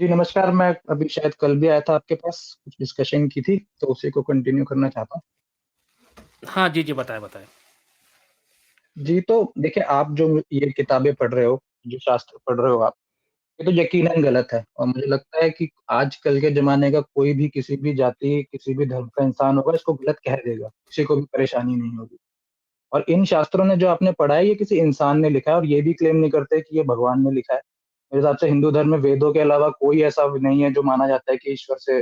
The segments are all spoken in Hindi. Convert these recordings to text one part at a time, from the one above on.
जी, नमस्कार। मैं अभी शायद कल भी आया था आपके पास, कुछ डिस्कशन की थी, तो उसी को कंटिन्यू करना चाहता हूँ। हाँ, जी, जी, बताएँ, बताएँ। जी, तो देखिए, आप जो ये किताबें पढ़ रहे हो, जो शास्त्र पढ़ रहे हो आप, ये तो यकीनन गलत है और मुझे लगता है कि आजकल के ज़माने का कोई भी किसी भी जाति, किसी भी धर्म का इंसान होगा, इसको गलत कह देगा, किसी को भी परेशानी नहीं होगी। और इन शास्त्रों ने जो आपने पढ़ा है, ये किसी इंसान ने लिखा है और ये भी क्लेम नहीं करते कि ये भगवान ने लिखा है। मेरे हिसाब से हिंदू धर्म में वेदों के अलावा कोई ऐसा नहीं है, जो माना जाता है कि ईश्वर से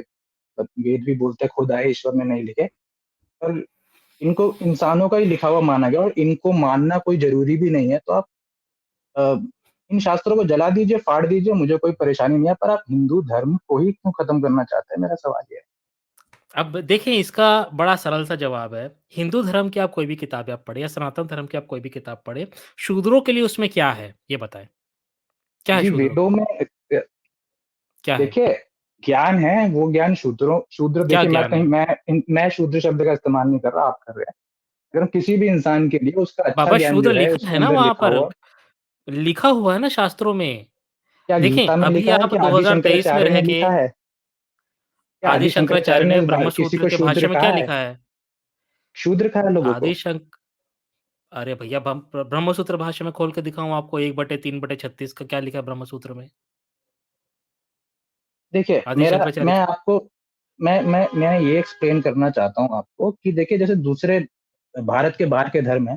वेद भी बोलते हैं खुद आए, ईश्वर ने नहीं लिखे। पर इनको इंसानों का ही लिखा हुआ माना गया और इनको मानना कोई ज़रूरी भी नहीं है। तो आप अ, इन शास्त्रों को जला दीजिए, फाड़ दीजिए, मुझे कोई परेशानी नहीं है, पर आप हिंदू धर्म को ही क्यों खत्म करना चाहते हैं? मेरा सवाल ये है। अब देखिए इसका बड़ा सरल सा जवाब है, हिंदू धर्म की आप कोई भी किताबें आप पढ़ें या सनातन धर्म की आप कोई भी किताब पढ़ें, शूद्रों के लिए उसमें क्या है? ये बताएँ। क्या है जी, शूद्रों के वेदों लिए? में क्या है? देखिए, ज्ञान है, वो ज्ञान शूद्र क्या देखिए, ज्ञान है? मैं शूद्र शब्द का इस्तेमाल नहीं कर रहा, आप कर रहे हैं। अगर हम किसी भी इंसान के लिए उसका अच्छा बाबा ज्ञान शूद्र जो है, लिखा उसके है ना अंदर वहाँ लिखा पर, हुआ लिखा हुआ है ना शास्त्रों में। क्या देखें, गीता में अभी लिखा है आप कि आदि 2023 में शंकराचार्य रह ने के लिखा है? क्या आदि आदि शंकराचार्य शंकराचार्य ने ने किसी ब्रह्मसूत्र को के शूद्र भाष्य में क्या कहा है? लिखा है? शूद्र कहा है लोगों आदि को? शंक अरे भैया ब्रह्मसूत्र भाष्य में खोल के दिखाऊँ आपको 1/3/36 का क्या लिखा है ब्रह्मसूत्र में? देखिए, आदि शंकराचार्य मैं की आपको मैं ये एक्सप्लेन करना चाहता हूँ आपको कि देखिए, जैसे दूसरे भारत के बाहर के धर्म हैं,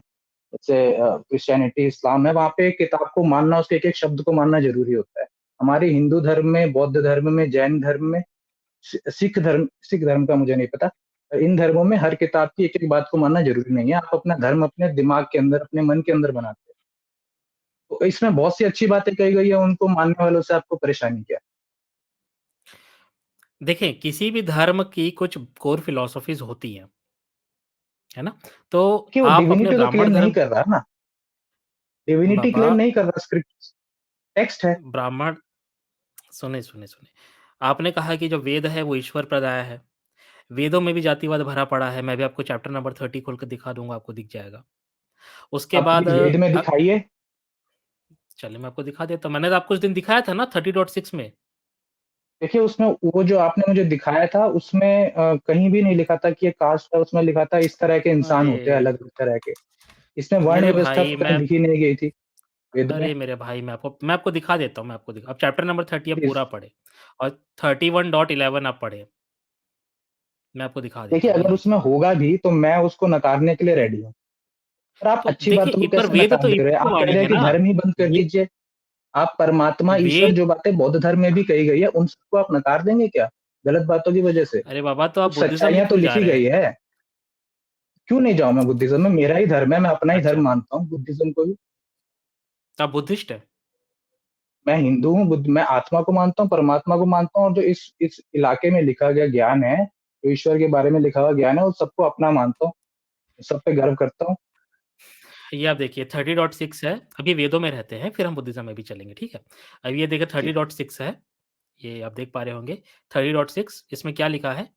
जैसे क्रिश्चियनिटी, इस्लाम है, वहाँ पे किताब को मानना, उसके एक-एक शब्द को मानना ज़रूरी होता है। हमारे हिंदू धर्म में, बौद्ध धर्म में, जैन धर्म में, सिख धर्म का मुझे नहीं पता। इन धर्मों में हर किताब की एक-एक बात को मानना ज़रूरी नहीं है। आप अपना धर्म अपने दिमाग के अंदर, अपने मन के अंदर बनाते हैं। तो इसमें बहुत सी अच्छी बातें कही गई है, उनको मानने वालों से आपको परेशानी क्या है? देखें, किसी भी धर्म की कुछ कोर फिलॉसफीज़ होती हैं, है ना? तो कि वो आप अपने डिविनिटी तो ब्राह्मण क्लेम नहीं धर्म कर रहा ना, डिविनिटी बाबा क्लेम नहीं कर रहा, स्क्रिप्ट टेक्स्ट है। ब्राह्मण सुनिए, सुनिए, सुनिए। आपने कहा कि जो वेद है वो ईश्वर प्रदय है। वेदों में भी जातिवाद भरा पड़ा है, मैं भी आपको चैप्टर नंबर 30 खोल के दिखा दूँगा, आपको दिख जाएगा। उसके आप बाद प्लीज़ वेद में दिखाइए। चलिए मैं आपको दिखा देता हूँ, मैंने तो आपको उस दिन दिखाया था ना 30.6 में। देखिए, उसमें वो जो आपने मुझे दिखाया था, उसमें कहीं भी नहीं लिखा था कि ये कास्ट है, उसमें लिखा था इस तरह के इंसान अरे! होते हैं, अलग-अलग तरह के। इसमें वर्ण मेरे व्यवस्था भाई तो कहीं लिखी नहीं गई थी वेद में। अरे मेरे भाई मैं आपको दिखा देता हूँ, मैं आपको दिखा अब चैप्टर नंबर 30 आप प्लीज़ पूरा पढ़ें और 31.11 आप पढ़ें। मैं आपको दिखा देता देखिए, हूँ, ये अगर उसमें देखिए। होगा भी, तो मैं उसको नकारने के लिए रेडी हूँ। पर आप तो अच्छी देखिए बातों को पर कैसे वेद नकार तो दे रहे हैं? ईश्वर आप कह वाणी रहे है हैं कि ना। धर्म ही बंद कर वे दीजिए। आप परमात्मा, ईश्वर वेद जो बातें बौद्ध धर्म में भी कही गई है, उन सबको आप नकार देंगे क्या? गलत बातों की वजह से? अरे बाबा तो आप कुछ बुद्धिज़्म में सच्चाइयाँ तो क्यों जा लिखी रहे गई हैं? है। क्यों नहीं जाऊँ मैं बुद्धिज़्म में? मेरा ही धर्म है, मैं अपना ही धर्म अच्छा, मानता हूँ, बुद्धिज़्म को भी। तो आप बुद्धिस्ट हैं? मैं हिंदू हूँ, मैं आत्मा को मानता हूँ, परमात्मा को मानता हूँ और जो इस इलाके में लिखा गया ज्ञान है, जो ईश्वर के बारे में लिखा हुआ ज्ञान है, उस सबको अपना मानता हूँ, सब पे गर्व करता हूँ। ये आप देखिए 30.6 है, अभी वेदों में रहते हैं, फिर हम बुद्धिज़्म में भी चलेंगे, ठीक है? अब ये देखिए जी। 30.6 है, ये आप देख पा रहे होंगे 30.6 इसमें क्या लिखा है?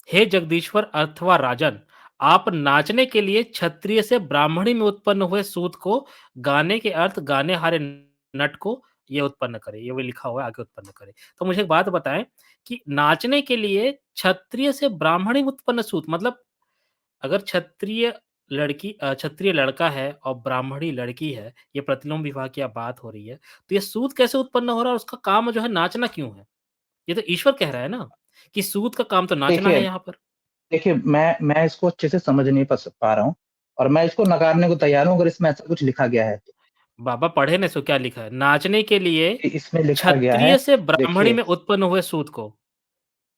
हे जगदीश्वर अथवा राजन, आप नाचने के लिए क्षत्रिय से ब्राह्मणी में उत्पन्न हुए सूत को गाने के अर्थ गाने हारे नट को ये उत्पन्न करे। ये वो लिखा हुआ है आगे उत्पन्न करे। तो मुझे एक बात बताएँ कि नाचने के लिए क्षत्रिय से ब्राह्मणी में उत्पन्न सूत मतलब अगर क्षत्रिय लड़का है और ब्राह्मणी लड़की है, ये प्रतिलोम विवाह की अब बात हो रही है, तो ये सूत कैसे उत्पन्न हो रहा है और उसका काम जो है नाचना क्यों है? ये तो ईश्वर कह रहा है ना, कि सूत का काम तो नाचना देखिए है यहाँ पर। देखिए, मैं इसको अच्छे से समझ नहीं पा रहा हूँ और मैं इसको नकारने को तैयार हूँ अगर इसमें ऐसा कुछ लिखा गया है तो। बाबा पढ़े ना सो क्या लिखा है? नाचने के लिए इसमें लिखा गया है क्षत्रिय से ब्राह्मणी देखिए में उत्पन्न हुए सूत को।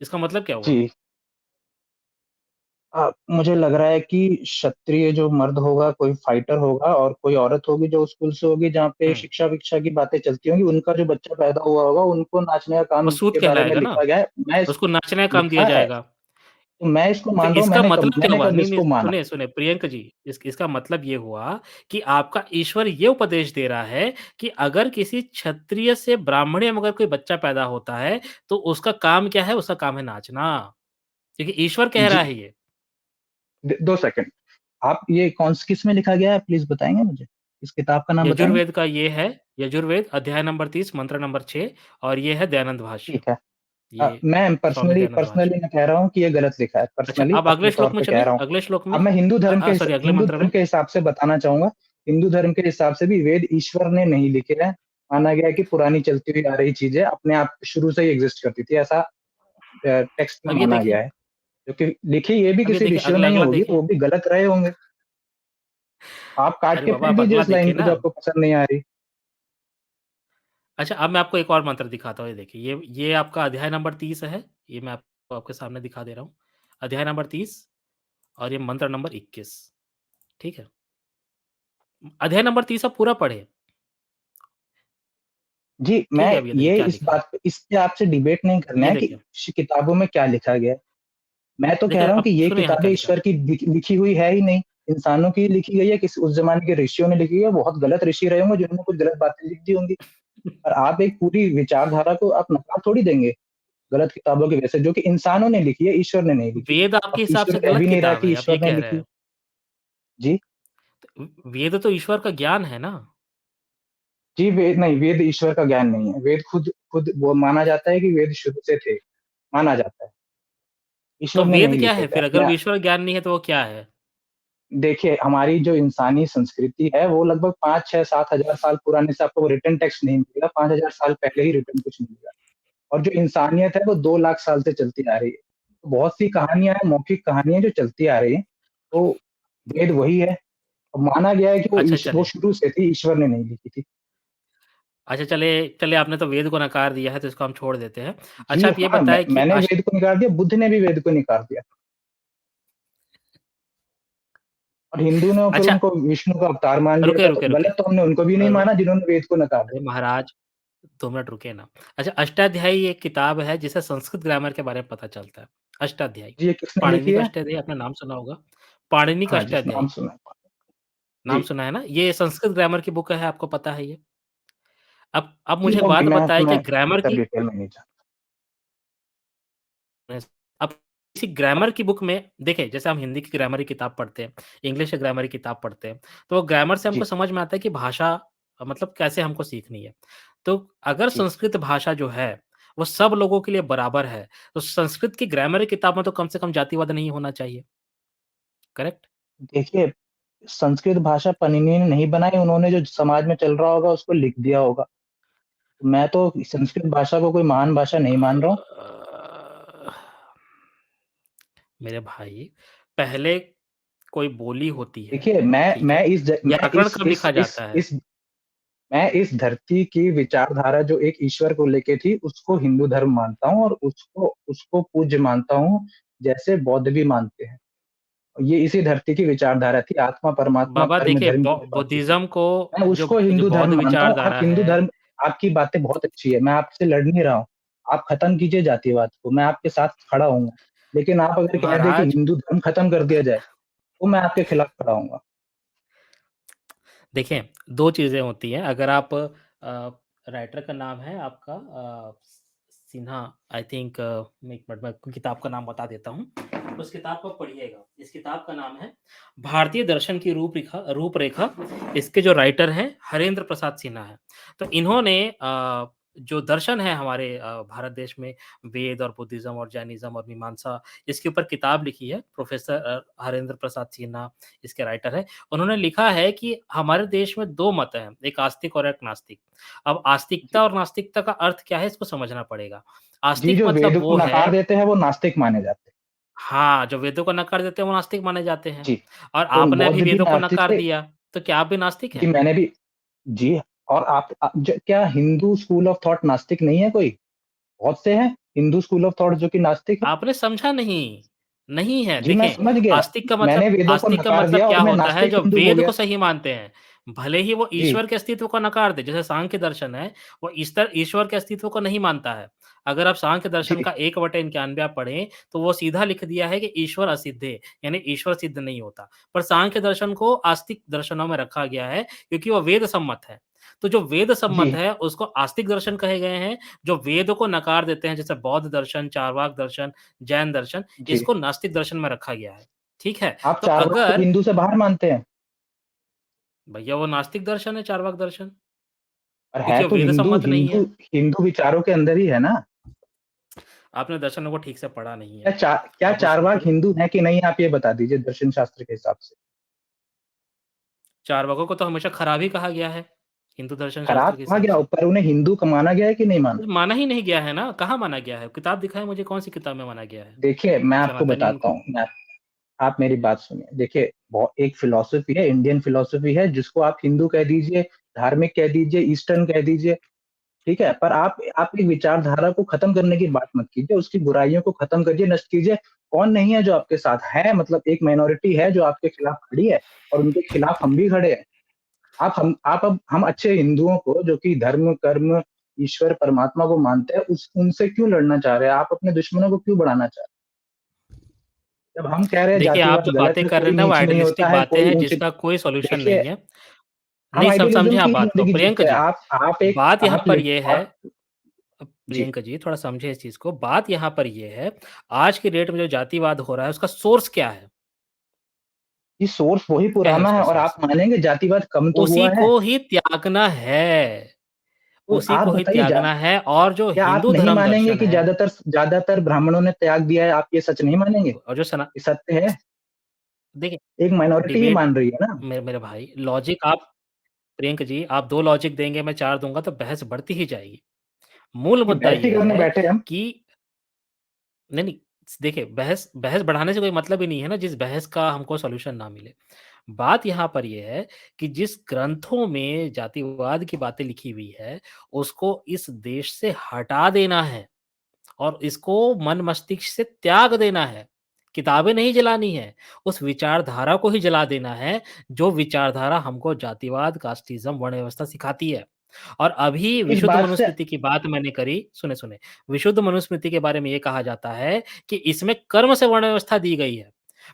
इसका मतलब क्या हुआ? जी, मुझे लग रहा है कि क्षत्रिय जो मर्द होगा, कोई फाइटर होगा और कोई औरत होगी जो स्कूल से होगी जहाँ पे हुँ, शिक्षा-विक्षा की बातें चलती होंगी, उनका जो बच्चा पैदा हुआ होगा, उनको नाचने का वो काम सूत के बारे में कहलाएगा ना, लिखा गया है। उसको नाचने का काम दिया लिखा है, जाएगा। तो मैं इसको तो मान रहा हूँ, इसका मतलब क्या मैंने हुआ? कब नहीं, नहीं, इसको माना। सुनिए, सुनिए प्रियंक जी, इसका मतलब ये हुआ कि आपका ईश्वर ये उपदेश दे रहा है कि अगर किसी क्षत्रिय से ब्राह्मणी में अगर कोई बच्चा पैदा होता है, तो उसका काम क्या है? उसका काम है नाचना, क्योंकि ईश्वर कह रहा जी, है ये। 2 सेकंड। आप ये किस में लिखा गया है प्लीज़ बताएँगे मुझे? इस किताब का नाम बताएँगे? यजुर्वेद का ये है, यजुर्वेद अध्याय नंबर 30 मंत्र नंबर 6 और ये है दयानंद भाष्य। ठीक है। ये मैं स्वामी पर्सनली दयानंद भाष्य। पर्सनली मैं कह रहा हूँ कि ये गलत लिखा है, अच्छा, पर्सनली अब अपने अगले तौर श्लोक में पे कह चलें, रहा हूँ। अगले श्लोक में अब मैं सॉरी, अगले हिंदू मंत्र धर्म में। के हिसाब से बताना चाहूँगा, हिंदू धर्म के हिसाब से भी वेद ईश्वर ने नहीं लिखे हैं। माना गया है कि पुरानी चलती हुई आ रही चीज़ें अपने आप शुरू से ही एग्ज़िस्ट करती थी, ऐसा टेक्स्ट में अब ये माना गया देखिए है। क्योंकि लिखी ये भी अब ये किसी देखिए, ऋषियों अगला ने ही अगला होगी, तो देखिए। वो भी गलत रहे होंगे। आप काट अरे के बाबा, फेंक आप दीजिए अगला उस लाइन देखिए को ना। जो आपको पसंद नहीं आ रही। अच्छा, अब मैं आपको एक और मंत्र दिखाता हूँ, ये देखिए, ये आपका अध्याय नंबर 30 है, ये मैं आपको आपके सामने दिखा दे रहा हूँ। अध्याय नंबर 30 और ये मंत्र नंबर 21, ठीक है? अध्याय नंबर 30 आप पूरा पढ़ें, जी, ठीक है? मैं अब ये देखिए ये क्या लिखा है। इस पे आपसे डिबेट नहीं करना ये है कि देखिए, किताबों में क्या लिखा गया है। मैं तो कह देखिए रहा हूँ कि अब ये सुनिए यहाँ किताबें क्या लिखा है। ईश्वर की लिखी हुई है ही नहीं, इंसानों की लिखी गई है, किसी उस ज़माने के ऋषियों ने लिखी है, बहुत गलत ऋषि रहे होंगे जिन्होंने कुछ गलत बातें लिख दी होंगी। और आप एक पूरी विचारधारा को आप नकार थोड़ी देंगे, गलत किताबों की वजह से, जो कि इंसानों ने लिखी है, ईश्वर ने नहीं लिखी। वेद आपके अब हिसाब ईश्वर से कह गलत भी नहीं रहा किताब कि है, आप ये ईश्वर ने कह रहे लिखी। हैं। जी, वेद तो ईश्वर का ज्ञान है ना? जी, वेद नहीं, वेद ईश्वर का ज्ञान नहीं है। वेद खुद खुद वो माना जाता है कि वेद शुरू से थे, माना जाता है। तो ईश्वर ने वेद नहीं क्या लिखे है थे फिर? अगर अपने। वो ईश्वर ज्ञान नहीं है तो वो क्या है? देखिए, हमारी जो इंसानी संस्कृति है, वो लगभग 5, 6, 7 हज़ार साल पुराने से आपको रिटन टेक्स्ट नहीं मिलेगा, 5,000 साल पहले ही रिटन कुछ मिलेगा। और जो इंसानियत है, वो 2 लाख साल से चलती आ रही है। तो बहुत सी कहानियाँ हैं, मौखिक कहानियाँ जो चलती आ रही हैं, तो वेद वही है। और माना गया है कि अच्छा वो चलिए। शुरू से थी, ईश्वर ने नहीं लिखी थी। अच्छा चलिए चलिए, आपने तो वेद को नकार दिया है तो इसको हम छोड़ देते हैं। अच्छा जी आप ये हाँ, बताएँ कि मैंने वेद को नकार दिया, बुद्ध ने भी वेद को नकार दिया। और हिंदू ने फिर अच्छा उनको विष्णु का अवतार मान लिया रुके, था, तो रुके, रुके। गलत तो हमने उनको भी नहीं माना जिन्होंने वेद को नकार अरे दिया। महाराज 2 मिनट रुकिए ना। अच्छा, अष्टाध्यायी एक किताब है जिससे संस्कृत ग्रामर के बारे में पता चलता है। अष्टाध्यायी, जी, ये किसने लिखी पाणिनि का है? अष्टाध्यायी आपने नाम सुना होगा। पाणिनि का हाँ जी, नाम अष्टाध्यायी, सुना है। नाम जी, सुना है ना? ये संस्कृत ग्रामर की बुक है, आपको पता है ये। अब जी मुझे एक होंगी, बात बताइए कि मैं ग्रामर इतना की डिटेल में नहीं जानता। अब किसी ग्रामर की बुक में देखिए, जैसे हम हिंदी की ग्रामर की किताब पढ़ते हैं, इंग्लिश की ग्रामर की किताब पढ़ते हैं, तो ग्रामर से हमको जी, समझ में आता है कि भाषा मतलब कैसे हमको सीखनी है। तो अगर जी। संस्कृत भाषा जो है, वो सब लोगों के लिए बराबर है, तो संस्कृत की ग्रामर की किताब में तो कम से कम जातिवाद नहीं होना चाहिए, करेक्ट? देखिए, संस्कृत भाषा पाणिनि ने नहीं बनाई, उन्होंने जो समाज में चल रहा होगा उसको लिख दिया होगा। मैं तो संस्कृत भाषा को कोई महान भाषा नहीं मान रहा हूँ। अ, मेरे भाई, पहले कोई बोली होती है, देखिए, ठीक है? व्याकरण कब लिखा जाता है? मैं इस धरती की विचारधारा जो एक ईश्वर को लेके थी, उसको हिंदू धर्म मानता हूँ और उसको उसको पूज्य मानता हूँ, जैसे बौद्ध भी मानते हैं। ये इसी धरती की विचारधारा थी, आत्मा, परमात्मा, बाबा धर्म, देखिए धर्म की जो बातें थी। बुद्धिज़्म को मैं जो उसको जो हिंदू बौद्ध धर्म मानता हूँ। आप विचारधारा हिंदू है, धर्म, आपकी बातें बहुत अच्छी है, मैं आपसे लड़ नहीं रहा हूँ। आप खत्म कीजिए जातिवाद को, मैं आपके साथ खड़ा हूँगा। लेकिन आप अगर कह दें कि महाराज हिंदू धर्म खत्म कर दिया जाए, तो मैं आपके खिलाफ खड़ा होऊँगा। देखें 2 चीज़ें होती हैं, अगर आप राइटर का नाम है आपका सिन्हा आई थिंक एक मिनट मैं किताब का नाम बता देता हूँ, उस किताब को पढ़िएगा। इस किताब का नाम है भारतीय दर्शन की रूपरेखा। इसके जो राइटर हैं हरेंद्र प्रसाद सिन्हा हैं। तो इन्होंने जो दर्शन है हमारे भारत देश में वेद और बुद्धिज़्म और जैनिज़्म और मीमांसा इसके ऊपर किताब लिखी है प्रोफ़ेसर हरेंद्र प्रसाद सिन्हा इसके राइटर हैं। उन्होंने लिखा है कि हमारे देश में 2 मत हैं, एक आस्तिक और एक नास्तिक। अब जी, आस्तिकता और नास्तिकता का अर्थ क्या है इसको समझना पड़ेगा। जी, आस्तिक जो मतलब वेद को वो नकार है देते हैं, वो नास्तिक माने जाते हैं। हाँ, जो वेदों को नकार देते हैं वो नास्तिक माने जाते हैं जी, और तो आपने भी बौद्ध भी वेदों को नास्तिक नकार थे। दिया, तो क्या आप भी नास्तिक जी, हैं? मैंने भी। जी, और क्या हिंदू स्कूल ऑफ थॉट नास्तिक नहीं है कोई? बहुत से हैं हिंदू स्कूल ऑफ थॉट जो कि नास्तिक है। आपने समझा नहीं, नहीं है। जी, मैं देखें, समझ गया। मैंने वेदों को आस्तिक का नकार मतलब दिया क्या और मैं होता है नास्तिक जो हिंदू हो वेद गया। को सही मानते हैं। भले ही वो जी, ईश्वर के अस्तित्व को नकार दें, जैसे सांख्य दर्शन है, वो ईश्वर के अस्तित्व को नहीं मानता है। अगर आप सांख्य दर्शन जी, का 1/91 आप पढ़ें, तो वो सीधा लिख दिया है कि ईश्वर असिद्ध है, यानी ईश्वर सिद्ध नहीं होता। पर सांख्य दर्शन को आस्तिक दर्शनों में रखा गया है, क्योंकि वो वेद सम्मत है। तो जो वेद सम्मत जी, है, उसको आस्तिक दर्शन कहे गए हैं, जो वेद को नकार देते हैं, जैसे बौद्ध दर्शन, चार्वाक दर्शन, जैन दर्शन, जी। इसको नास्तिक दर्शन में रखा गया है। ठीक है? आप तो चारवाक को अगर हिंदू से बाहर मानते हैं? भैया वो नास्तिक दर्शन है, चार्वाक दर्शन। और है क्योंकि वो तो वेद हिंदू सम्मत नहीं हिंदू है। हिंदू विचारों के अंदर ही है ना। आपने दर्शनों को ठीक से पढ़ा नहीं क्या है। क्या आप उसको चारवाक पूरे हिंदू है कि नहीं, आप ये बता दीजिए दर्शन शास्त्र के हिसाब से। चार्वाकों को तो हमेशा खराब ही कहा गया है, हिंदू दर्शन खराब शास्त्र के कहा हिसाब गया, से। पर उन्हें हिंदू का माना गया है कि नहीं माना। माना ही नहीं गया है ना, कहाँ माना गया है? किताब दिखाएँ मुझे, कौन-सी किताब में माना गया है? देखिए मैं आपको सनातनियन बताता को? हूँ, आप मेरी बात सुनिए। देखिए एक फिलोसफी है, इंडियन फिलोसफी है, जिसको आप हिंदू कह दीजिए, धार्मिक कह दीजिए, ईस्टर्न कह दीजिए, ठीक है। पर आप एक विचारधारा को खत्म करने की बात मत कीजिए, उसकी बुराइयों को खत्म करिए, नष्ट कीजिए। कौन नहीं है जो आपके साथ है, मतलब एक माइनॉरिटी है जो आपके खिलाफ खड़ी है, और उनके खिलाफ हम भी खड़े हैं। आप अब हम अच्छे हिंदुओं को, जो कि धर्म कर्म ईश्वर परमात्मा को मानते हैं, उस उनसे क्यों लड़ना चाह रहे हैं? आप अपने दुश्मनों को क्यों बढ़ाना चाह रहे हैं? जब हम कह रहे हैं देखिए, आप जातिवाद जो गलत बातें है, कर रहे कोई हैं ना, वो नीच नहीं होता आइडियलिस्टिक है, बातें कोई हैं ऊंच। जिसका कोई सॉल्यूशन देखिए नहीं है। हम नहीं समझे आइडियलिज्म की आप ही बात को जिंदगी प्रियंक जीते हैं। जी। आप एक बात यहाँ आप पर लिख ये है, आप जी। प्रियंक जी थोड़ा समझे इस चीज़ को। बात यहाँ पर ये है, आज की डेट में जो जातिवाद हो रहा है उसका सोर्स क्या है? ये सोर्स वही क्या है पुराना है, उसका और आप सोर्स? मानेंगे जातिवाद कम तो उसी हुआ है। को ही त्यागना है, तो उसी आप को ही बताइए त्यागना है। और जो क्या आप हिंदू नहीं धर्म मानेंगे दर्शन कि है ज्यादातर ज्यादातर ब्राह्मणों ने त्याग दिया है? आप ये सच नहीं मानेंगे? और जो सना ये सत्य है। देखिए, एक माइनॉरिटी ही डिबेट मान रही है ना। मेरे भाई लॉजिक आप प्रियंक जी आप 2 लॉजिक देंगे, मैं 4 दूँगा तो बहस बढ़ती ही जाएगी। मूल ये मुद्दा बहस ही ये करने है बैठे हम। कि नहीं, नहीं, देखिए बहस बहस बढ़ाने से कोई मतलब ही नहीं है ना, जिस बहस का हमको सॉल्यूशन ना मिले। बात यहाँ पर ये है कि जिस ग्रंथों में जातिवाद की बातें लिखी हुई है, उसको इस देश से हटा देना है और इसको मन मस्तिष्क से त्याग देना है। किताबें नहीं जलानी है, उस विचारधारा को ही जला देना है, जो विचारधारा हमको जातिवाद, कास्टिज़्म, वर्ण व्यवस्था सिखाती है। और अभी इस विशुद्ध बात से मनुस्मृति की बात मैंने करी, सुने-सुने, विशुद्ध मनुस्मृति के बारे में ये कहा जाता है कि इसमें कर्म से वर्ण व्यवस्था दी गई है।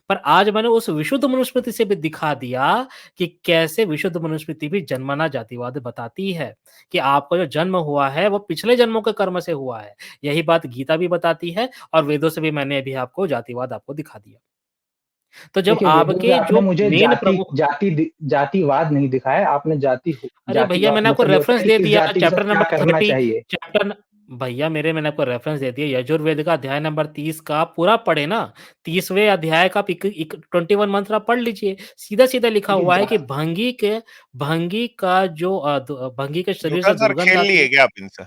पर आज मैंने उस विशुद्ध मनुस्मृति से भी दिखा दिया कि कैसे विशुद्ध मनुस्मृति भी जन्मना जातिवाद बताती है, कि आपका जो जन्म हुआ है, वो पिछले जन्मों के कर्म से हुआ है। यही बात गीता भी बताती है और वेदों से भी मैंने अभी आपको जातिवाद आपको दिखा दिया। तो जब देखिए, वेदों से आपके आपने जो मुझे मेन प्रमुख जातिवाद नहीं दिखाया, आपने अरे भैया जातिवाद मैंने आपको मतलब ये होता रेफ़रेंस है दे किस दिया जाति के चैप्टर साथ क्या नंबर करना 30 चाहिए। चैप्टर न भैया मैंने आपको रेफ़रेंस दे दिया यजुर्वेद का अध्याय नंबर 30 का पूरा पढ़े ना। 30वें अध्याय का पिक इक 21 मंत्र आप पढ़ लीजिए। सीधा-सीधा लिखा देखिए हुआ है कि भंगी का जो भंगी के शरीर से न्यूटन सर दुर्गंध खेल आती लिए है। क्या आप इनसे?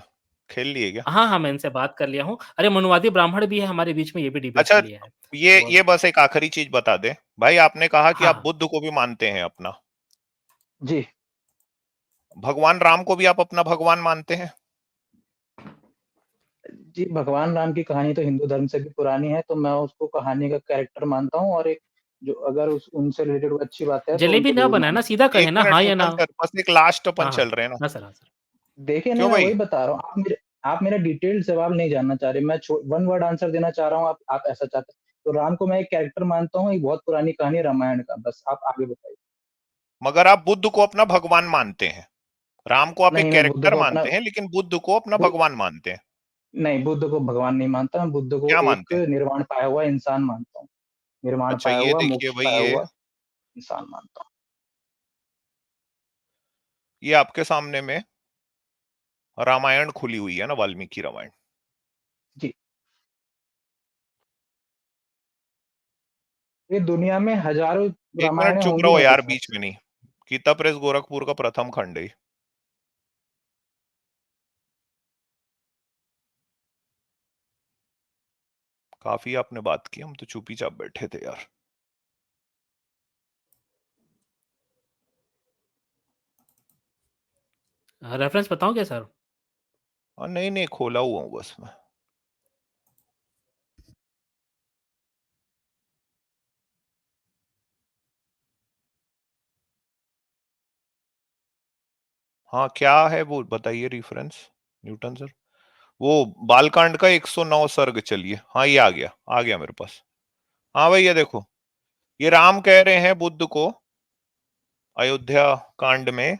खेल लिए क्या? हाँ, हाँ, मैं इनसे बात कर लिया हूँ। अरे मनुवादी ब्राह्मण भी है हमारे बीच में, ये भी डिबेट अच्छा, के लिए है। ये तो ये बस एक आखिरी चीज बता दे भाई, आपने कहा कि हाँ, आप हाँ। बुद्ध को भी मानते हैं अपना। जी। भगवान राम को भी आप अपना भगवान मानते हैं? जी, भगवान राम की कहानी तो हिंदू धर्म से भी पुरानी है, तो मैं उसको कहानी का कैरेक्टर मानता हूँ, और एक जो अगर उस उनसे रिलेटेड कोई अच्छी बात है तो जलेबी उनको ना ज़रूर बनाए ना, मानता सीधा हूँ। कहें 1 ना मिनट हाँ या ना। न्यूटन सर, बस एक लास्ट अपन हाँ, हाँ। चल रहे हैं ना। हाँ सर, हाँ सर। देखिए नहीं, क्यों मैं भाई? वही बता रहा हूँ, आप मेरा डिटेल्ड जवाब नहीं जानना चाह रहे। मैं वन वर्ड आंसर देना चाह रहा हूँ, आप ऐसा चाहते हैं। तो राम को मैं एक कैरेक्टर मानता हूँ, एक बहुत पुरानी कहानी है रामायण का। बस आप आगे बताइए। मगर आप बुद्ध को अपना भगवान मानते हैं। राम को आप एक नहीं, मैं बुद्ध कैरेक्टर को अपना मानते हैं, लेकिन बुद्ध को अपना बु भगवान मानते हैं। नहीं, बुद्ध को भगवान नहीं मानता, मैं बुद्ध को क्या एक मानते हैं? निर्वाण पाया हुआ इंसान मानता हूँ। निर्वाण अच्छा, पाया ये हुआ, देखिए मोक्ष भाई, पाया हुआ इंसान मानता हूँ। ये आपके सामने में रामायण खुली हुई है ना, वाल्मीकि रामायण। जी। ये दुनिया में हज़ारों 1 मिनट रामायणें चुप होंगी रहो मेरे यार, हिसाब बीच से। में नहीं। गीता प्रेस गोरखपुर का प्रथम खंड है। काफी आपने बात की, हम तो चुप ही चाप बैठे थे यार। रेफरेंस बताऊँ क्या सर? नहीं नहीं, खोला हुआ हूँ बस मैं। हाँ, क्या है वो बताइए रेफरेंस, न्यूटन सर। वो बालकांड का 109 सर्ग, चलिए हाँ ये आ गया मेरे पास। हाँ भैया देखो, ये राम कह रहे हैं बुद्ध को अयोध्या कांड में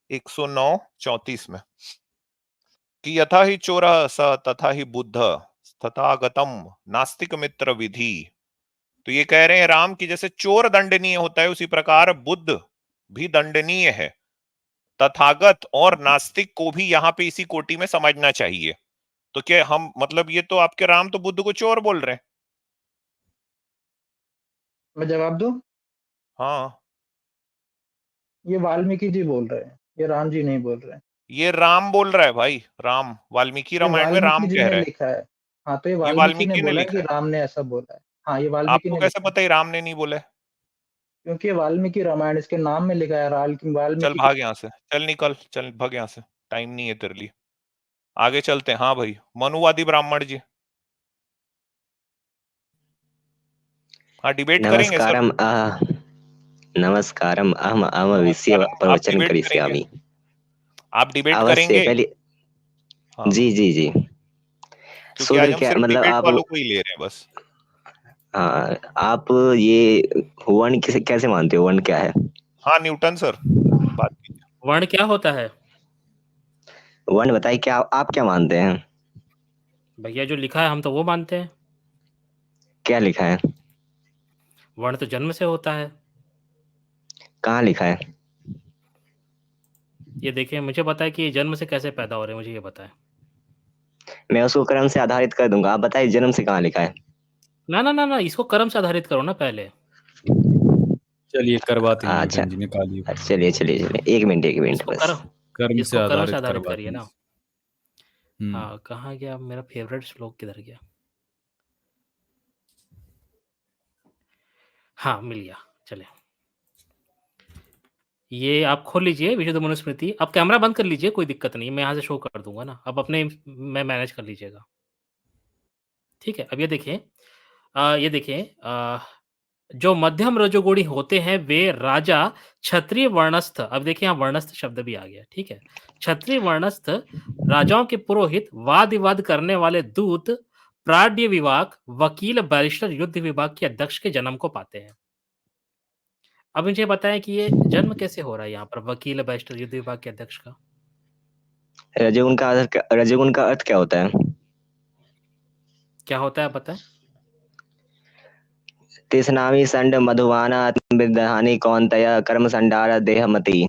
109:34 में कि यथा ही चोर स तथा ही बुद्ध तथागतम नास्तिक मित्र विधि। तो ये कह रहे हैं राम की जैसे चोर दंडनीय होता है, उसी प्रकार बुद्ध भी दंडनीय है। तथागत और नास्तिक को भी यहाँ पे इसी कोटि में समझना चाहिए। तो क्या हम, मतलब ये तो आपके राम तो बुद्ध को चोर बोल रहे हैं। मैं जवाब दूं? हाँ, ये वाल्मीकि जी बोल रहे हैं, ये राम जी नहीं बोल रहे हैं। ये राम बोल रहा है भाई, राम, वाल्मीकि ये रामायण में राम वाल्मीकि जी कह ने रहे हैं। लिखा है। हाँ, तो ये ये वाल्मीकि ने वाल्मीकि ने बोला है लिखा कि है। राम ने ऐसा बोला है। हाँ, ये वाल्मीकि आपको ने कैसे लिखा है। पता है राम ने नहीं बोला है? क्योंकि ये वाल्मीकि रामायण इसके नाम में लिखा है, चल वाल्मीकि भाग यहाँ से, चल निकल, चल भाग यहाँ से, टाइम नहीं है तेरे लिए। आगे चलते हैं। हाँ भाई, मनुवादी ब्राह्मण जी। हाँ, डिबेट करेंगे सर। नमस्कारम नमस्कारम अहम अहम विषय नमस्कार, आप प्रवचन डिबेट करेंगे? करिष्यामि। आप डिबेट अवश्य, करेंगे? पहले हाँ, जी जी जी। क्योंकि शूद्र आज हम क्या सिर्फ मतलब डिबेट आप? वालों को ही ले रहे हैं बस। हाँ, आप ये वर्ण किसे कैसे मानते हो? वर्ण क्या है? हाँ न्यूटन सर, बात कीजिए। वर्ण क्या होता है? वर्ण बताइए, क्या आप क्या मानते हैं? भैया जो लिखा है हम तो वो मानते हैं। क्या लिखा है? वर्ण तो जन्म से होता है। कहाँ लिखा है? ये देखिए, मुझे बताएं कि ये जन्म से कैसे पैदा हो रहे हैं, मुझे ये बताएं। मैं उसको कर्म से आधारित कर दूंगा, आप बताइए जन्म से कहाँ लिखा है? ना ना ना ना, इसको कर्म से आधारित करो ना पहले। चलिए करवाते हैं, अच्छा न्यूटन जी निकालिए। अच्छा, चलिए चलिए चलिए, एक मिनट इसको बस। कर्म से आधारित करिए करवाते हैं। ना। हाँ, कहाँ गया मेरा फेवरेट श्लोक, किधर गया? हाँ, मिल गया। चले, ये आप खोल लीजिए विशुद्ध मनुस्मृति। अब कैमरा बंद कर लीजिए, कोई दिक्कत नहीं, मैं यहाँ से शो कर दूंगा ना। अब अपने में मैनेज कर लीजिएगा, ठीक है? अब ये देखिए, ये देखिए, जो मध्यम रजोगुणी होते हैं वे राजा क्षत्रिय वर्णस्थ, अब देखिए यहाँ वर्णस्थ शब्द भी आ गया, ठीक है? क्षत्रिय वर्णस्थ राजाओं के पुरोहित, वाद विवाद करने वाले दूत, प्राड्य विभाग, वकील, बैरिस्टर, युद्ध विभाग के अध्यक्ष के जन्म को पाते हैं। अब मुझे बताएं कि ये जन्म कैसे हो रहा है यहाँ पर वकील, बैरिस्टर, युद्ध विभाग के अध्यक्ष का? रजोगुण का अर्थ क्या होता है? क्या होता है बताएं? तिसनामी संड मधुवाना विदहानि कौन्तेय कर्म संडार देहमति।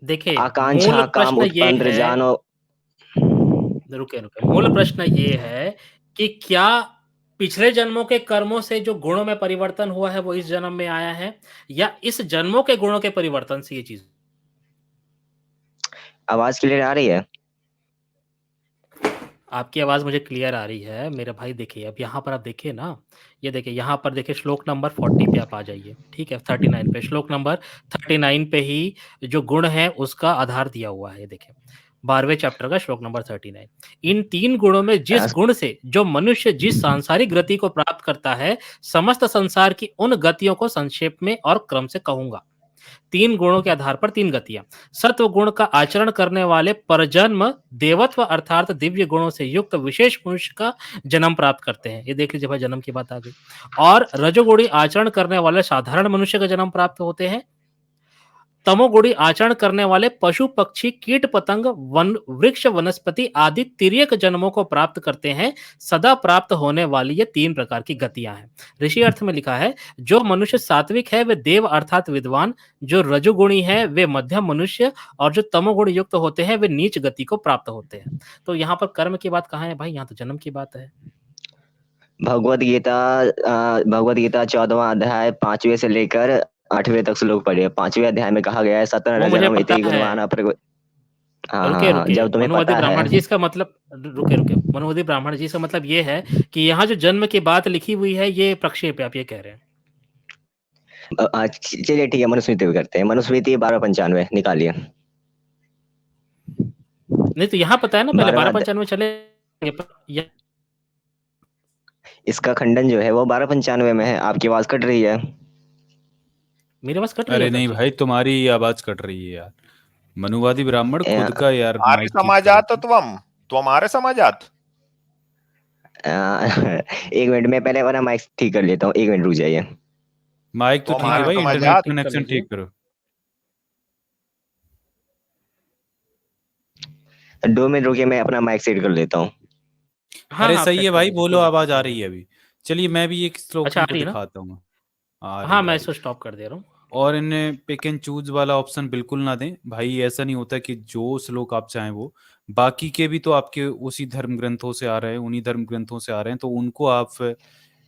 देखिए, आकांक्षा मूल काम प्रश्न ये उत्पन्न है, जानो। रुके रुके, मूल प्रश्न ये है कि क्या पिछले जन्मों के कर्मों से जो गुणों में परिवर्तन हुआ है वो इस जन्म में आया है, या इस जन्मों के गुणों के परिवर्तन से ये चीज? आवाज क्लियर आ रही है? आपकी आवाज मुझे क्लियर आ रही है मेरे भाई। देखिए, अब यहाँ पर आप देखिए ना, ये देखिए यहाँ पर देखिए, श्लोक नंबर 40 पे आप आ जाइए, ठीक है? 39 पे, श्लोक नंबर 39 पे ही जो गुण है उसका आधार दिया हुआ है। ये देखिए 12वें चैप्टर का श्लोक नंबर 39। इन 3 गुणों में जिस गुण से जो मनुष्य जिस सांसारिक गति को प्राप्त करता है, समस्त संसार की उन गतियों को संक्षेप में और क्रम से कहूंगा। 3 गुणों के आधार पर 3 गतियां। सत्व गुण का आचरण करने वाले परजन्म देवत्व अर्थात दिव्य गुणों से युक्त विशेष मनुष्य का जन्म प्राप्त करते हैं। ये देख लीजिए भाई, जन्म की बात आ गई। और रजोगुणी आचरण करने वाले साधारण मनुष्य का जन्म प्राप्त होते हैं। तमोगुणी आचरण करने वाले पशु, पक्षी, कीट, पतंग, वन, वृक्ष, वनस्पति आदि तिर्यक जन्मों को प्राप्त करते हैं। सदा प्राप्त होने वाली ये 3 प्रकार की गतियां हैं। ऋषि अर्थ में लिखा है, जो मनुष्य सात्विक है वे देव अर्थात विद्वान, जो रजोगुणी है वे मध्यम मनुष्य, और जो तमोगुण युक्त होते हैं वे नीच गति को प्राप्त होते हैं। तो यहाँ पर कर्म की बात कहाँ है भाई? यहाँ तो जन्म की बात है। भगवत गीता 14वां अध्याय 5वें से लेकर 8वें तक श्लोक पढ़िए। 5वें अध्याय में कहा गया है सतन वो मुझे रजनम पता इति है। गुणवान हाँ रुके हाँ, जब तुम्हें मनुवादी पता है। ब्राह्मण जी, इसका मतलब, रुके मनुवादी ब्राह्मण जी, इसका मतलब ये है कि यहाँ जो जन्म की बात लिखी हुई है ये प्रक्षेप है, आप ये कह रहे हैं? चलिए ठीक है, मनुस्मृति भी करते हैं। मनुस्मृति 1295 निकालिए। नहीं तो यहाँ पता है ना, पहले 12वां 1295 चले। इसका खंडन जो है वो 1295 में है। आपकी आवाज कट रही है। मेरी आवाज कट रही अरे है? नहीं भाई, तुम्हारी आवाज कट रही है यार। मनुवादी ब्राह्मण खुद का यार आर्य माइक ठीक समाजात करो। त्वम, तुम आर्य समाजात। एक मिनट, मैं पहले अपना माइक ठीक कर लेता हूँ। 1 मिनट रुक जाइए। माइक तो ठीक है तुम्हारे भाई, समाजात इंटरनेट ठीक कर कनेक्शन लीजिए। ठीक करो। 2 मिनट रुकिए, मैं अपना माइक सेट कर लेता हूँ। हाँ अरे हाँ, सही सेट है कर भाई, लीजिए, बोलो, कोई आवाज दिक्कत आ नहीं रही है। है अभी। चलिए मैं भी एक श्लोक अच्छा, आ तुमको रही है ना? दिखाता हूँ। हाँ मैं इसको स्टॉप कर दे रहा हूँ। और इन्हें पिक एंड चूज वाला ऑप्शन बिल्कुल ना दें भाई। ऐसा नहीं होता कि जो श्लोक आप चाहें वो, बाकी के भी तो आपके उसी धर्म ग्रंथों से आ रहे हैं, उन्हीं धर्म ग्रंथों से आ रहे हैं, तो उनको आप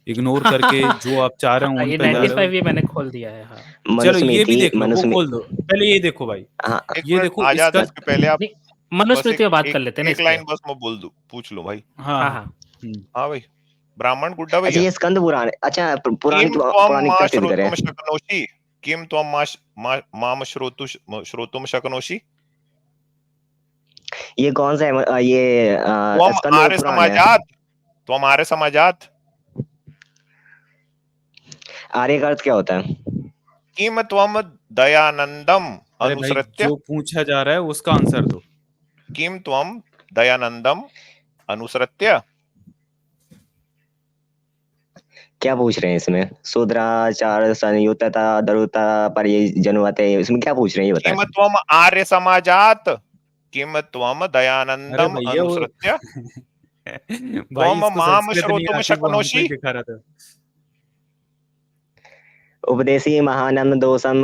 इग्नोर करके जो आप चाह रहे हैं उन ये पे जा रहे 95 हो। ये मैंने खोल दिया है। हाँ चलो ये भी मनुस्मृति देख लो, वो मनुस्मृति खोल दो पहले, ये देखो भाई, हाँ एक ये मिनट देखो आजाद, इसका। उसके पहले आप नहीं, बस मनुस्मृति में बात कर एक लेते हैं ना एक इस लाइन पे। बस मैं बोल दूं, पूछ लो भाई। हाँ हाँ हाँ हाँ हाँ भाई, ब्राह्मण गुड्डा अच्छा भैया। ये स्कंद पुराण, अच्छा किम त्वम पौराणिकता मा सिद्ध करें। श्रोतुम शक्नोषि, किम त्वम माम श्रोतुम शक्नोषि। ये कौन सा है? ये त्वम स्कंद आर्य पुराण है। समाजात, त्वम आर्य समाजात। आर्य का अर्थ क्या होता है? किम त्वम दयानंदम अरे भाई अनुसृत्य, जो पूछा जा रहा है उसका आंसर दो। किम त्वम दयानंदम अनुसृत्य। क्या पूछ रहे हैं इसमें? शूद्राचार संयुक्तता दरुता परिजनवते, इसमें क्या पूछ रहे हैं ये किम बताएं। त्वम आर्य समाजात, किम त्वम अरे दयानंदम भैया वो अनुसृत्य, भाई त्वम इसको माम संस्कृत नहीं श्रोतुम आती, वो हमको ही शक्नोषि। दिखा रहा था। उपदेशी महानंद दोषम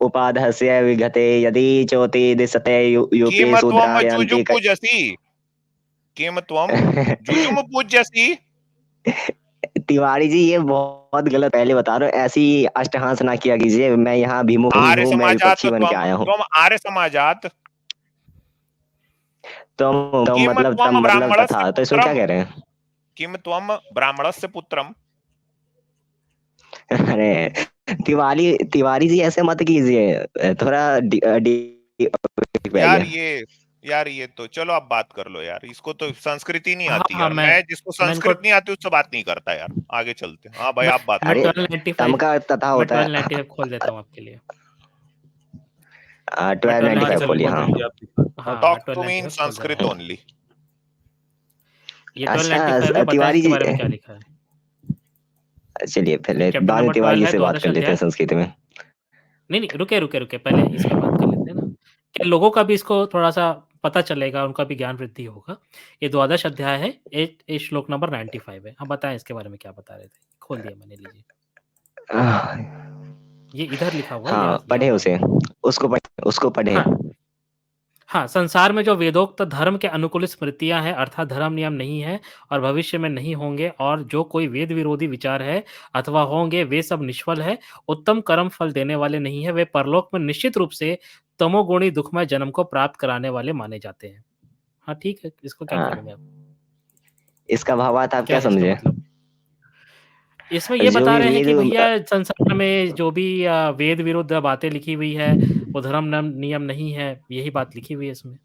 उपाधस्य विघते यदि चोति दिशते यूपे किम त्वम शूद्रार्यन्ति जुजुपूजसि, किम त्वम जुजुम पूज्यसि। तिवारी जी ये बहुत गलत, पहले बता रहा हूँ, ऐसी अष्टहास ना किया कीजिए। मैं यहाँ अभिमुख नहीं आर्य हूँ, मैं समाजात, विपक्षी बन के त्वम आया हूँ। त्वम आर्य समाजात, तो किम मतलब तब त्वम मतलब ब्राह्मणस्य तथा, तो इसमें क्या पुत्रम, कह रहे हैं? किम त्वम ब्राह्मणस्य पुत्रम। अरे तिवारी जी ऐसे मत कीजिए, थोड़ा पे यार आइए। ये तो चलो आप बात कर लो यार, इसको तो संस्कृति नहीं हाँ आती हाँ यार। मैं जिसको मैं इनको संस्कृत नहीं आती उससे बात नहीं करता यार। आगे चलते हैं। हाँ भाई आप बात मैं अरे करो। 1295 तम का तथा मैं होता है। 1295 खोल देता हूँ आपके लिए। मैं 1295 1295 खोलिए। खोल हाँ देता हूँ। आप दिखा। हाँ मैं टॉक टू मी इन 1295 खोल दे रहा संस्कृत हूँ। ओनली। ये अच्छा 1295 है, बताएं तिवारी इसके जी, बारे में क्या लिखा है। चलिए पहले चैप्टर बाद में नंबर तिवारी 12 जी है, से बात द्वादश कर लेते हैं अध्याय। संस्कृत में। नहीं नहीं, रुके पहले इस पे बात कर लेते हैं ना, क्या लोगों का भी इसको थोड़ा सा पता चलेगा, उनका भी ज्ञान वृद्धि होगा। ये द्वादश अध्याय है, ये श्लोक नंबर 95 है। हाँ बताएं इसके बारे में क्या बता रहे थे। खोल दिया मैंने, लीजिए। आह, ये इधर लिखा हुआ है, हाँ यहाँ पढ़े यहाँ उसे, पर। उसको पढ़े। हाँ हाँ, संसार में जो वेदोक्त धर्म के अनुकूल स्मृतियां हैं, अर्थात धर्म नियम नहीं है और भविष्य में नहीं होंगे, और जो कोई वेद विरोधी विचार है अथवा होंगे, वे सब निष्फल है, उत्तम कर्म फल देने वाले नहीं है, वे परलोक में निश्चित रूप से तमोगुणी दुखमय जन्म को प्राप्त कराने वाले माने जाते हैं। हाँ ठीक है, इसको क्या हाँ करेंगे आप? इसका भावार्थ आप क्या क्या है इसका समझे? मतलब? इसमें ये जो बता भी रहे हैं वेद कि भैया संसार में जो भी वेद विरुद्ध बातें लिखी हुई है, वो धर्म नियम नहीं है, यही बात लिखी हुई है इसमें।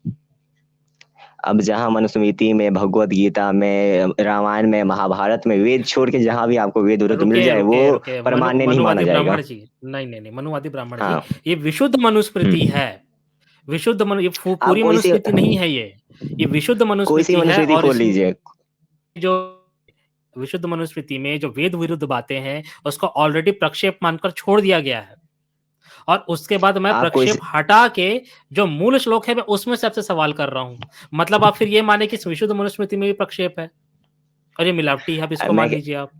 अब जहाँ मनुस्मृति में, भगवत गीता में, रामायण में, महाभारत में, वेद छोड़ के जहाँ भी आपको वेद विरुद्ध मिल जाए वो रुके परमान्य नहीं माना मनुवादी जाएगा। ब्राह्मण जी, नहीं मनुवादी ब्राह्मण जी, हाँ। ये विशुद्ध मनुस्मृति है। विशुद्ध मनु ये आप पूरी मनुस्मृति नहीं है ये विशुद्ध कोई सी मनुस्मृति है। मनुस्मृति और खोल इसमें लीजिए। जो विशुद्ध मनुस्मृति में जो वेद विरुद्ध बातें हैं, उसको ऑलरेडी प्रक्षेप मानकर छोड़ दिया गया है, और उसके बाद मैं आप कोई प्रक्षेप हटा के जो मूल श्लोक है मैं उसमें से आपसे सवाल कर रहा हूं। मतलब आप फिर ये माने कि विशुद्ध मनुस्मृति में भी प्रक्षेप है और ये मिलावटी है, आप इसको मान लीजिए आप।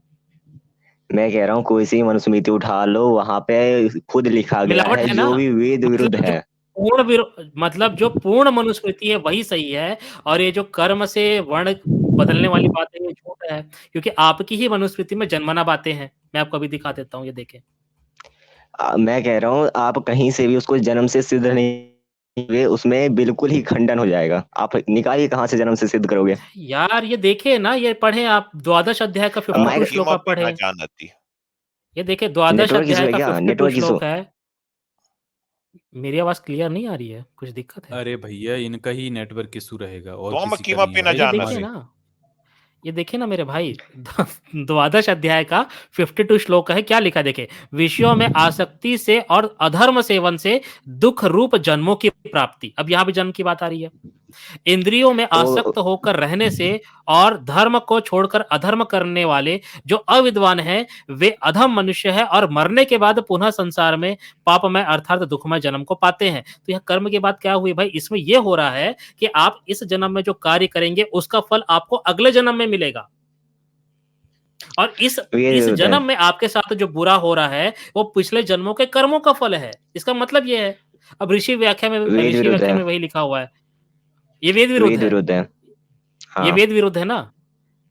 मैं कह रहा हूँ कोई सी मनुस्मृति उठा लो, वहां पे खुद लिखा गया मिलावट है है ना, जो भी वेद विरुद्ध मतलब जो है। मतलब जो पूर्ण मनुस्मृति है वही सही है, और ये जो कर्म से वर्ण बदलने वाली बात है ये झूठ है, क्योंकि आपकी ही मनुस्मृति में जन्मना बातें हैं। मैं आपको अभी दिखा देता हूँ, ये देखें। मैं कह रहा हूँ आप कहीं से भी उसको जन्म से सिद्ध नहीं हुए, उसमें बिल्कुल ही खंडन हो जाएगा। आप निकालिए कहाँ से जन्म से सिद्ध करोगे? यार ये देखे ना, ये पढ़े आप, द्वादश अध्याय का मैं 52 श्लोक आप किमपि न पढ़े। जानति। ये देखिए द्वादश नेटवर्क इशू अध्याय है का क्या? 52 नेटवर्क इशू? श्लोक है। मेरी आवाज क्लियर नहीं आ रही है, कुछ दिक्कत है? अरे भैया इनका ही नेटवर्क इशू रहेगा और त्वम किसी का नहीं है किमपि न भाई, ये देखिए तुम्हारे। जानसि। ना, ये देखिए ना मेरे भाई, द्वादश अध्याय का 52 श्लोक है। क्या लिखा देखे, विषयों में आसक्ति से और अधर्म सेवन से दुख रूप जन्मों की प्राप्ति। अब यहां भी जन्म की बात आ रही है। इंद्रियों में तो आसक्त होकर रहने से और धर्म को छोड़कर अधर्म करने वाले जो अविद्वान हैं, वे अधम मनुष्य है और मरने के बाद पुनः संसार में पापमय अर्थात दुखमय जन्म को पाते हैं। तो यह कर्म की बात क्या हुई भाई? इसमें यह हो रहा है कि आप इस जन्म में जो कार्य करेंगे उसका फल आपको अगले जन्म में मिलेगा। और इस वेद विरुद्ध है। जन्म में आपके साथ जो बुरा हो रहा है वो पिछले जन्मों के कर्मों का फल है। इसका मतलब ये है। अब ऋषि व्याख्या विरुद्ध है। में वही लिखा हुआ है। ये वेद विरुद्ध वेद है। विरुद्ध है। ये हाँ, वेद विरुद्ध है ना?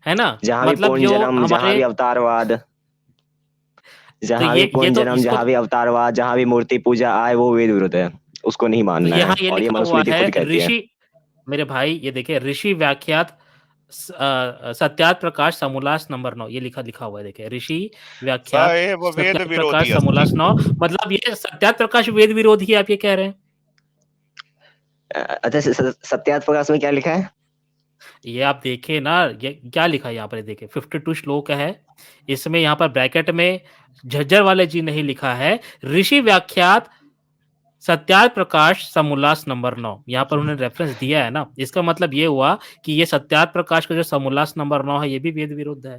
है ना? जहाँ भी मतलब पूर्ण जो जन्म, जहाँ हमारे भी अवतारवाद, तो जहाँ भी ये पूर्ण तो जन्म, इसको जहाँ भी अवतारवाद, जहाँ भी मूर्ति पूजा आए, वो वेद विरुद्ध है। उसको नहीं तो मानना यहाँ है। ये और ये लिखा हुआ मनुस्मृति है खुद कहती है। ऋषि, मेरे भाई ये देखिए ऋषि व्याख्यात सत्यार्थ प्रकाश समोल्लास नंबर 9 ये लिखा हुआ है। देखिए ऋषि व्याख्यात साहेब वेद सत्यार्थ विरोधी प्रकाश समोल्लास 9 मतलब ये सत्यार्थ प्रकाश वेद विरोधी आप ये कह रहे हैं? अच्छा, सत्यार्थ प्रकाश में क्या लिखा है? ये आप देखिए ना, ये क्या लिखा है यहाँ पर देखिए 52 श्लोक है। इसमें यहाँ पर ब्रैकेट में झज्जर वाले जी नहीं लिखा है ऋषि व्याख्यात सत्यार्थ प्रकाश समोल्लास नंबर 9 यहाँ पर उन्होंने रेफरेंस दिया है ना। इसका मतलब ये हुआ कि ये सत्यार्थ प्रकाश का जो समोल्लास नंबर 9 है ये भी वेद विरुद्ध है।